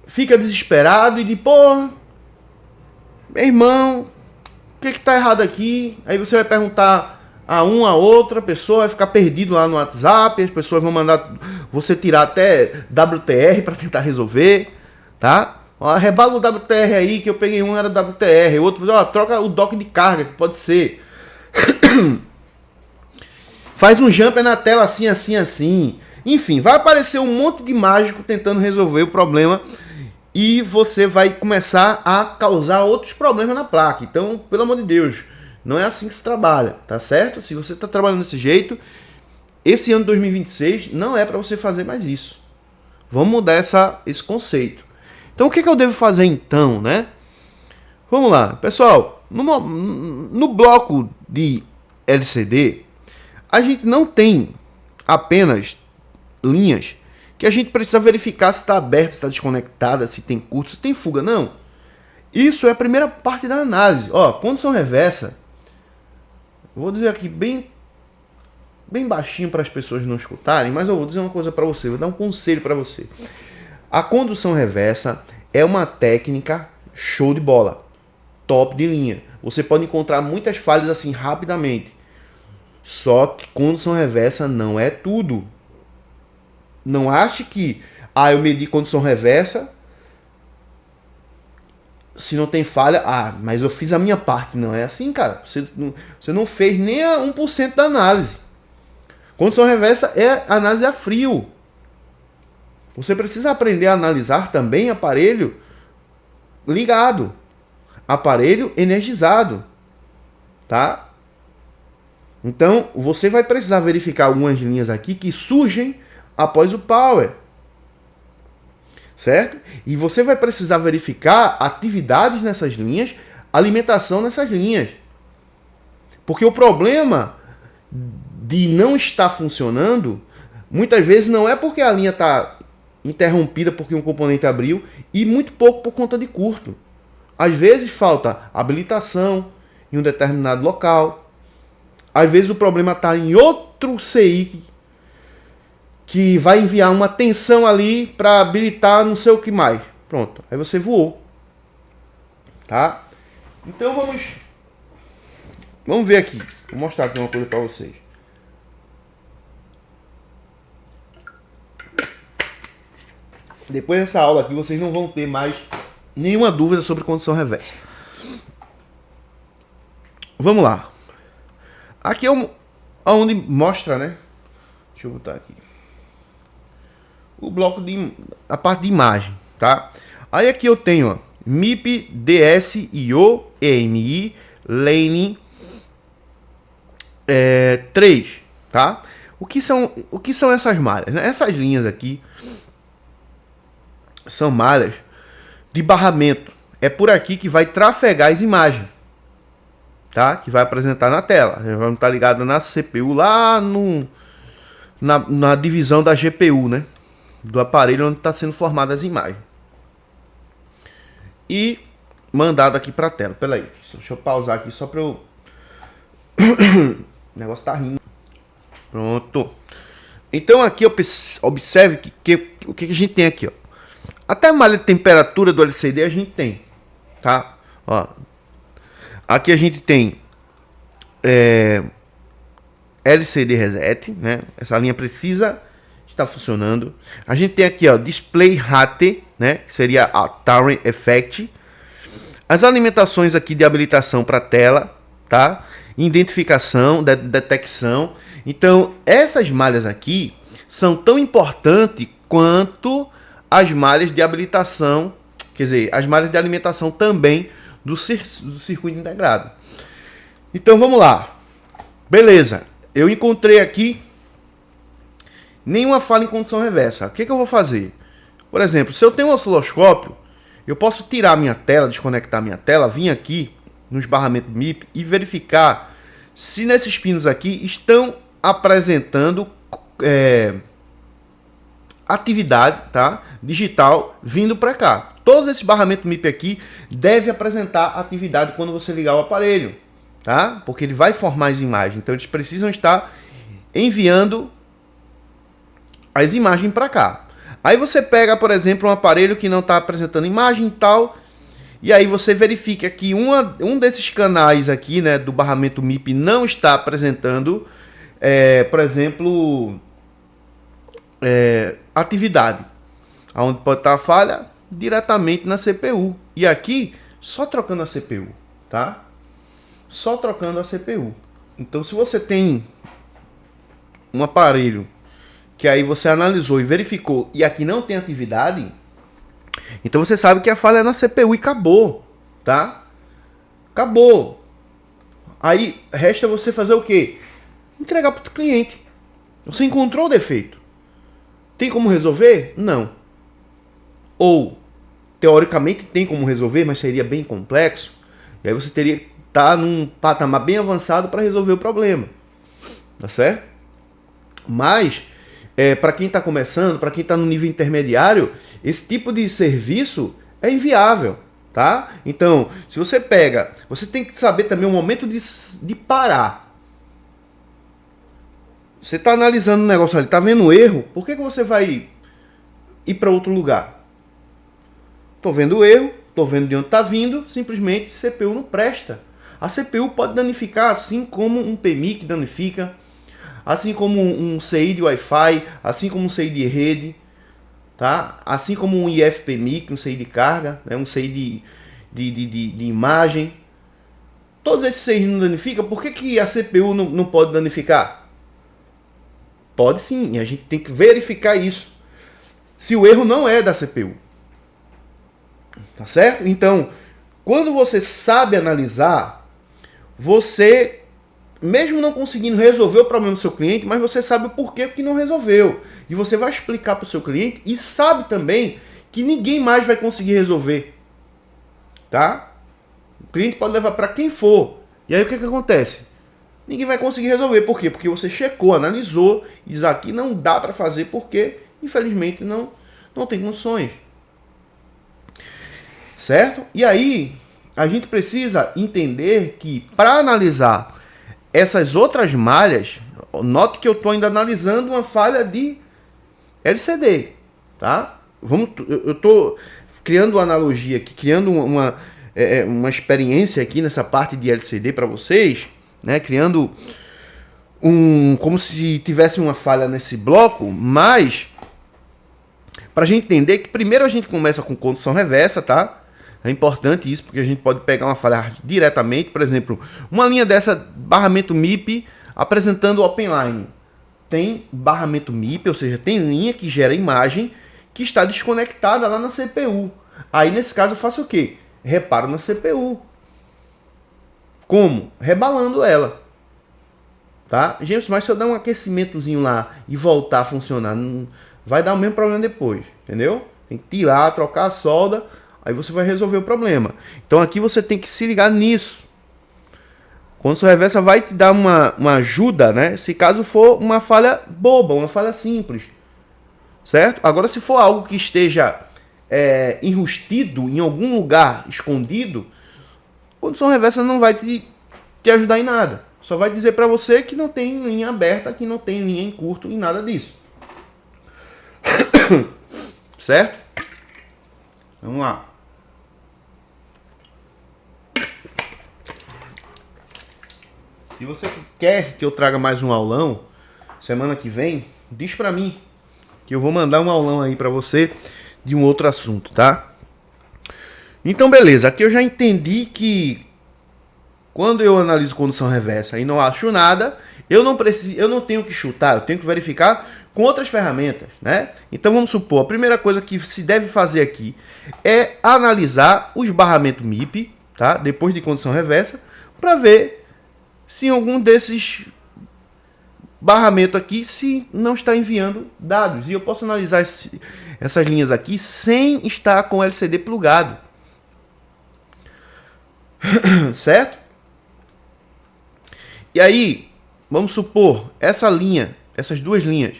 fica desesperado e diz, meu irmão, o que tá errado aqui? Aí você vai perguntar a outra pessoa, vai ficar perdido lá no WhatsApp, as pessoas vão mandar você tirar até WTR para tentar resolver, tá? Rebala o WTR aí, que eu peguei era WTR, outro, troca o dock de carga, que pode ser. Faz um jumper na tela assim, assim, assim. Enfim, vai aparecer um monte de mágico tentando resolver o problema e você vai começar a causar outros problemas na placa. Então, pelo amor de Deus, não é assim que se trabalha, tá certo? Se você está trabalhando desse jeito, esse ano 2026 não é para você fazer mais isso. Vamos mudar esse conceito. Então, o que eu devo fazer então, né? Vamos lá, pessoal. No bloco de LCD, a gente não tem apenas linhas que a gente precisa verificar se está aberta, se está desconectada, se tem curto, se tem fuga. Não. Isso é a primeira parte da análise. Condução reversa. Vou dizer aqui bem baixinho para as pessoas não escutarem, mas eu vou dizer uma coisa para você, vou dar um conselho para você. A condução reversa é uma técnica show de bola, top de linha. Você pode encontrar muitas falhas assim rapidamente. Só que condução reversa não é tudo. Não ache que eu medi condução reversa, se não tem falha, mas eu fiz a minha parte. Não é assim, cara. Você não fez nem a 1% da análise. Condução reversa é análise a frio. Você precisa aprender a analisar também aparelho ligado, aparelho energizado, tá? Então, você vai precisar verificar algumas linhas aqui que surgem após o power. Certo? E você vai precisar verificar atividades nessas linhas, alimentação nessas linhas. Porque o problema de não estar funcionando, muitas vezes não é porque a linha está interrompida porque um componente abriu e muito pouco por conta de curto. Às vezes falta habilitação em um determinado local. Às vezes o problema está em outro CI que vai enviar uma tensão ali para habilitar não sei o que mais. Pronto, aí você voou. Tá? Então vamos ver aqui. Vou mostrar aqui uma coisa para vocês. Depois dessa aula aqui, vocês não vão ter mais nenhuma dúvida sobre condução reversa. Vamos lá. Aqui é onde mostra, né? Deixa eu botar aqui. O bloco a parte de imagem, tá? Aí aqui eu tenho, MIP, DS, IO, EMI, Lane 3, tá? O que são essas malhas, né? Essas linhas aqui são malhas de barramento. É por aqui que vai trafegar as imagens, tá? Que vai apresentar na tela. Vai estar ligada na CPU lá na divisão da GPU, né? Do aparelho onde está sendo formadas as imagens. E mandado aqui para a tela. Pera aí, deixa eu pausar aqui só para eu... O negócio tá rindo. Pronto. Então aqui observe o que a gente tem aqui, ó. Até a malha de temperatura do LCD a gente tem, tá? Ó, aqui a gente tem LCD reset, né? Essa linha precisa estar funcionando. A gente tem aqui, ó, display rate, né? Que seria a Towering Effect. As alimentações aqui de habilitação para tela, tá? Identificação, detecção. Então, essas malhas aqui são tão importantes quanto as malhas de habilitação, quer dizer, as malhas de alimentação também do circuito integrado. Então vamos lá. Beleza, eu encontrei aqui nenhuma falha em condução reversa. O que eu vou fazer? Por exemplo, se eu tenho um osciloscópio, eu posso tirar minha tela, desconectar minha tela, vir aqui no esbarramento MIP e verificar se nesses pinos aqui estão apresentando atividade, tá, digital vindo para cá. Todos esses barramentos MIP aqui devem apresentar atividade quando você ligar o aparelho, tá? Porque ele vai formar as imagens. Então eles precisam estar enviando as imagens para cá. Aí você pega, por exemplo, um aparelho que não está apresentando imagem e tal, e aí você verifica que um desses canais aqui, né, do barramento MIP não está apresentando, por exemplo, atividade. Onde pode estar a falha? Diretamente na CPU. E aqui, só trocando a CPU, tá? Só trocando a CPU. Então, se você tem um aparelho que aí você analisou e verificou e aqui não tem atividade, então você sabe que a falha é na CPU e acabou, tá? Acabou. Aí resta você fazer o quê? Entregar para o cliente. Você encontrou o defeito. Tem como resolver? Não. Ou, teoricamente tem como resolver, mas seria bem complexo. E aí você teria que estar num patamar bem avançado para resolver o problema. Tá certo? Mas para quem está começando, para quem está no nível intermediário, esse tipo de serviço é inviável, tá? Então, se você pega, você tem que saber também o momento de parar. Você está analisando um negócio ali, está vendo o erro, por que você vai ir para outro lugar? Estou vendo o erro, estou vendo de onde está vindo, simplesmente CPU não presta. A CPU pode danificar assim como um PMIC danifica, assim como um CI de Wi-Fi, assim como um CI de rede, tá? Assim como um IFPMIC, um CI de carga, né? Um CI de imagem. Todos esses CIs não danificam, por que a CPU não pode danificar? Pode sim, e a gente tem que verificar isso. Se o erro não é da CPU. Tá certo? Então, quando você sabe analisar, você, mesmo não conseguindo resolver o problema do seu cliente, mas você sabe o porquê que não resolveu. E você vai explicar para o seu cliente e sabe também que ninguém mais vai conseguir resolver. Tá? O cliente pode levar para quem for. E aí o que acontece? Ninguém vai conseguir resolver. Por quê? Porque você checou, analisou e diz aqui não dá para fazer porque, infelizmente, não tem condições. Certo? E aí, a gente precisa entender que para analisar essas outras malhas, note que eu estou ainda analisando uma falha de LCD, tá? Eu estou criando uma analogia aqui, criando uma experiência aqui nessa parte de LCD para vocês, né? Criando como se tivesse uma falha nesse bloco, mas para a gente entender que primeiro a gente começa com condução reversa, tá? É importante isso, porque a gente pode pegar uma falha diretamente, por exemplo, uma linha dessa, barramento MIP, apresentando Open Line. Tem barramento MIP, ou seja, tem linha que gera imagem que está desconectada lá na CPU. Aí, nesse caso, eu faço o quê? Reparo na CPU. Como? Rebalando ela. Tá? Gente, mas se eu dar um aquecimentozinho lá e voltar a funcionar, vai dar o mesmo problema depois, entendeu? Tem que tirar, trocar a solda, aí você vai resolver o problema. Então aqui você tem que se ligar nisso. Condução reversa vai te dar uma ajuda, né? Se caso for uma falha boba, uma falha simples. Certo? Agora, se for algo que esteja enrustido em algum lugar escondido, condução reversa não vai te ajudar em nada. Só vai dizer para você que não tem linha aberta, que não tem linha em curto e nada disso. Certo? Vamos lá. Se você quer que eu traga mais um aulão semana que vem, diz pra mim que eu vou mandar um aulão aí pra você de um outro assunto, tá? Então, beleza. Aqui eu já entendi que quando eu analiso condução reversa e não acho nada, eu não tenho que chutar, eu tenho que verificar com outras ferramentas, né? Então vamos supor, a primeira coisa que se deve fazer aqui é analisar os barramentos MIP, tá? Depois de condução reversa, para ver se em algum desses barramentos aqui se não está enviando dados. E eu posso analisar essas linhas aqui sem estar com o LCD plugado. Certo? E aí, vamos supor, essa linha, essas duas linhas,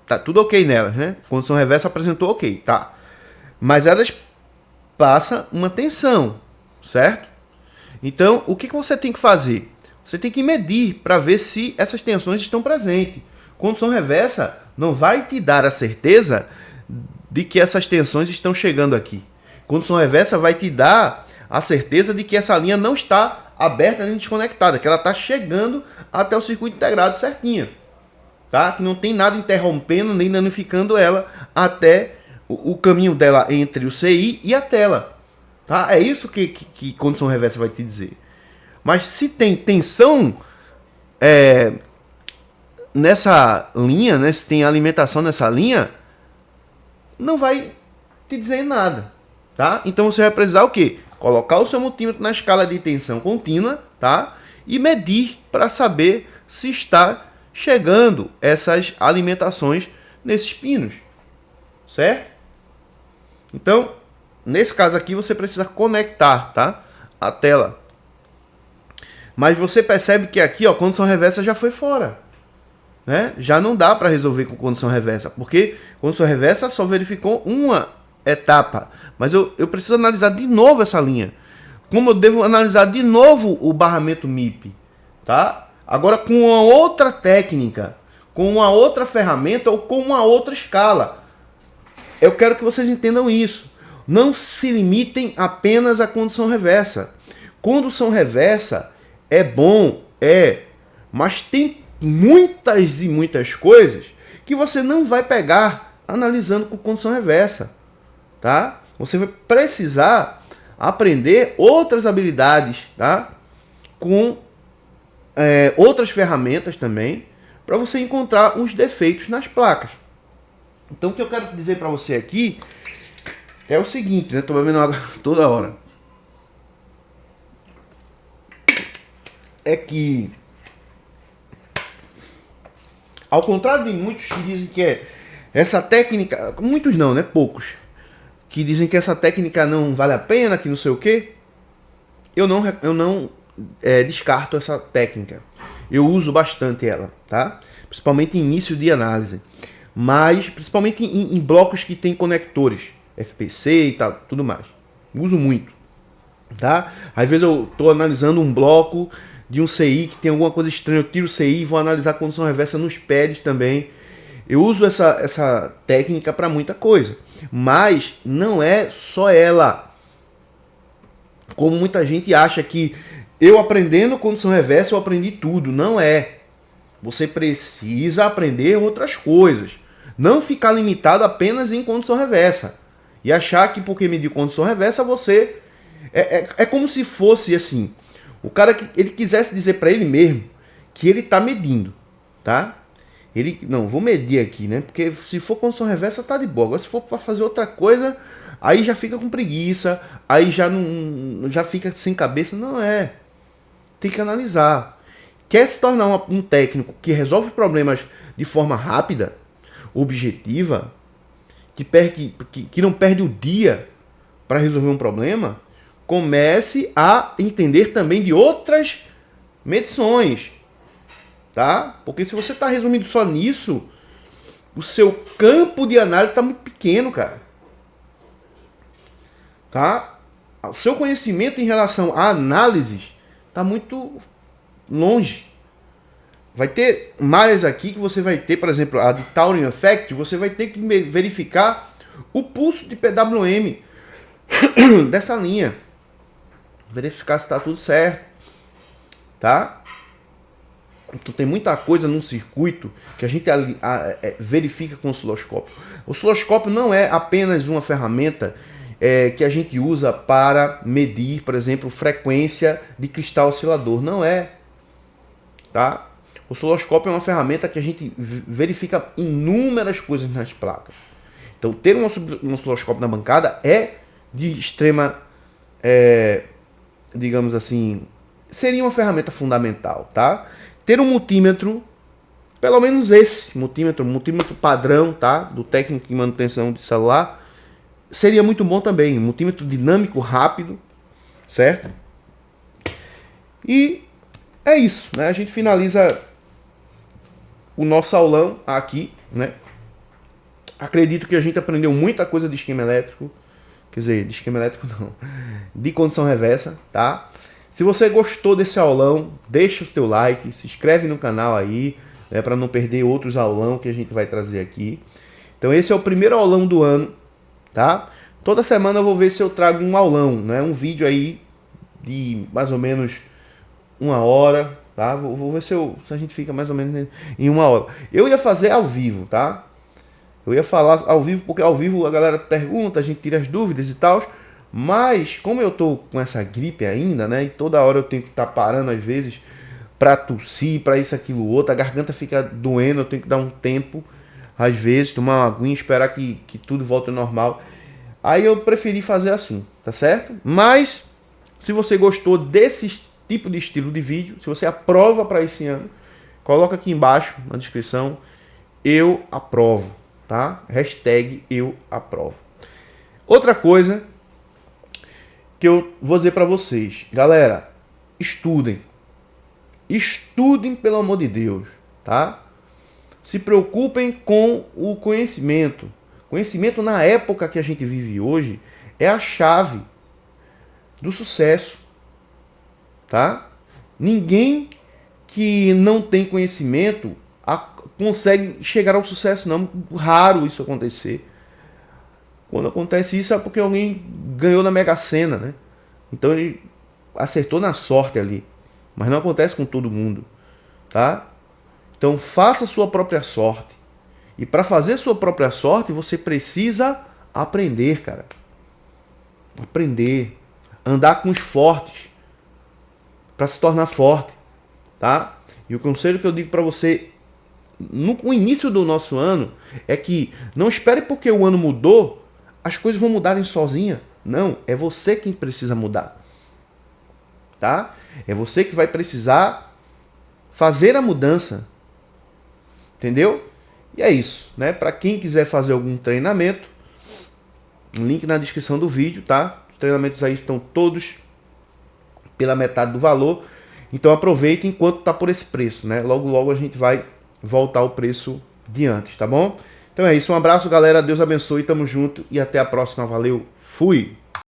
tá tudo ok nelas, né? Condução reversa apresentou ok, tá? Mas elas passam uma tensão, certo? Então, o que você tem que fazer? Você tem que medir para ver se essas tensões estão presentes. Condução reversa não vai te dar a certeza de que essas tensões estão chegando aqui. Condução reversa vai te dar a certeza de que essa linha não está aberta nem desconectada, que ela está chegando até o circuito integrado certinho, tá? Que não tem nada interrompendo nem danificando ela até o caminho dela entre o CI e a tela, tá? É isso que condução reversa vai te dizer. Mas se tem tensão nessa linha, né? Se tem alimentação nessa linha, não vai te dizer nada, tá? Então você vai precisar o quê? Colocar o seu multímetro na escala de tensão contínua, tá? E medir para saber se está chegando essas alimentações nesses pinos, certo? Então, nesse caso aqui, você precisa conectar, tá? A tela. Mas você percebe que aqui, ó, condução reversa já foi fora, né? Já não dá para resolver com condução reversa, porque condução reversa só verificou uma etapa. Mas eu preciso analisar de novo essa linha. Como eu devo analisar de novo o barramento MIP, tá? Agora com uma outra técnica, com uma outra ferramenta ou com uma outra escala. Eu quero que vocês entendam isso. Não se limitem apenas à condução reversa. Condução reversa é bom, mas tem muitas e muitas coisas que você não vai pegar analisando com condução reversa, tá? Você vai precisar aprender outras habilidades, tá? Com outras ferramentas também, para você encontrar os defeitos nas placas. Então o que eu quero dizer para você aqui é o seguinte, né? Tô bebendo água toda hora. É que, ao contrário de muitos que dizem que essa técnica, muitos não, né? Poucos, que dizem que essa técnica não vale a pena, que não sei o que, eu não descarto essa técnica. Eu uso bastante ela, tá? Principalmente em início de análise, mas principalmente em blocos que tem conectores, FPC e tal, tudo mais. Uso muito, tá? Às vezes eu estou analisando um bloco de um CI que tem alguma coisa estranha, eu tiro o CI e vou analisar a condução reversa nos pads também. Eu uso essa técnica para muita coisa, mas não é só ela. Como muita gente acha que eu aprendendo condução reversa eu aprendi tudo. Não é. Você precisa aprender outras coisas. Não ficar limitado apenas em condução reversa. E achar que porque mediu condução reversa você... É como se fosse assim, o cara que ele quisesse dizer para ele mesmo que ele está medindo, tá? Ele, não, vou medir aqui, né? Porque se for condução reversa tá de boa. Agora se for para fazer outra coisa, aí já fica com preguiça, aí já fica sem cabeça. Não é. Tem que analisar. Quer se tornar um técnico que resolve problemas de forma rápida, objetiva, que não perde o dia para resolver um problema, comece a entender também de outras medições, tá? Porque se você está resumindo só nisso, o seu campo de análise está muito pequeno, cara. Tá? O seu conhecimento em relação a análises está muito longe. Vai ter malhas aqui que você vai ter, por exemplo, a de Towering Effect, você vai ter que verificar o pulso de PWM dessa linha. Verificar se está tudo certo, tá? Então tem muita coisa num circuito que a gente verifica com o osciloscópio. O osciloscópio não é apenas uma ferramenta que a gente usa para medir, por exemplo, frequência de cristal oscilador. Não é, tá? O osciloscópio é uma ferramenta que a gente verifica inúmeras coisas nas placas. Então ter um osciloscópio na bancada é de extrema digamos assim, seria uma ferramenta fundamental, tá? Ter um multímetro, pelo menos esse multímetro padrão, tá? Do técnico de manutenção de celular, seria muito bom também. Um multímetro dinâmico, rápido, certo? E é isso, né? A gente finaliza o nosso aulão aqui, né? Acredito que a gente aprendeu muita coisa de esquema elétrico. Quer dizer, de esquema elétrico não. De condução reversa, tá? Se você gostou desse aulão, deixa o teu like, se inscreve no canal aí, né, para não perder outros aulão que a gente vai trazer aqui. Então esse é o primeiro aulão do ano, tá? Toda semana eu vou ver se eu trago um aulão, né? Um vídeo aí de mais ou menos 1 hora, tá? Vou ver se a gente fica mais ou menos em 1 hora. Eu ia fazer ao vivo, tá? Eu ia falar ao vivo, porque ao vivo a galera pergunta, a gente tira as dúvidas e tal. Mas, como eu tô com essa gripe ainda, né? E toda hora eu tenho que estar parando às vezes pra tossir, pra isso, aquilo, outro. A garganta fica doendo, eu tenho que dar um tempo, às vezes, tomar uma aguinha, esperar que tudo volte ao normal. Aí eu preferi fazer assim, tá certo? Mas, se você gostou desse tipo de estilo de vídeo, se você aprova para esse ano, coloca aqui embaixo na descrição, eu aprovo, tá? Hashtag eu aprovo. Outra coisa que eu vou dizer para vocês, galera, estudem. Estudem, pelo amor de Deus, tá? Se preocupem com o conhecimento. Conhecimento na época que a gente vive hoje é a chave do sucesso, tá? Ninguém que não tem conhecimento consegue chegar ao sucesso, não. Raro isso acontecer. Quando acontece isso é porque alguém ganhou na Mega Sena, né? Então ele acertou na sorte ali. Mas não acontece com todo mundo, tá? Então faça sua própria sorte. E para fazer sua própria sorte, você precisa aprender, cara. Aprender. Andar com os fortes. Para se tornar forte, tá? E o conselho que eu digo para você no início do nosso ano é que não espere porque o ano mudou, as coisas vão mudarem sozinha. Não, é você quem precisa mudar. Tá? É você que vai precisar fazer a mudança. Entendeu? E é isso, né? Para quem quiser fazer algum treinamento, link na descrição do vídeo, tá? Os treinamentos aí estão todos pela metade do valor. Então aproveita enquanto tá por esse preço, né? Logo logo a gente vai voltar ao preço de antes, tá bom? Então é isso, um abraço, galera, Deus abençoe, tamo junto e até a próxima, valeu, fui!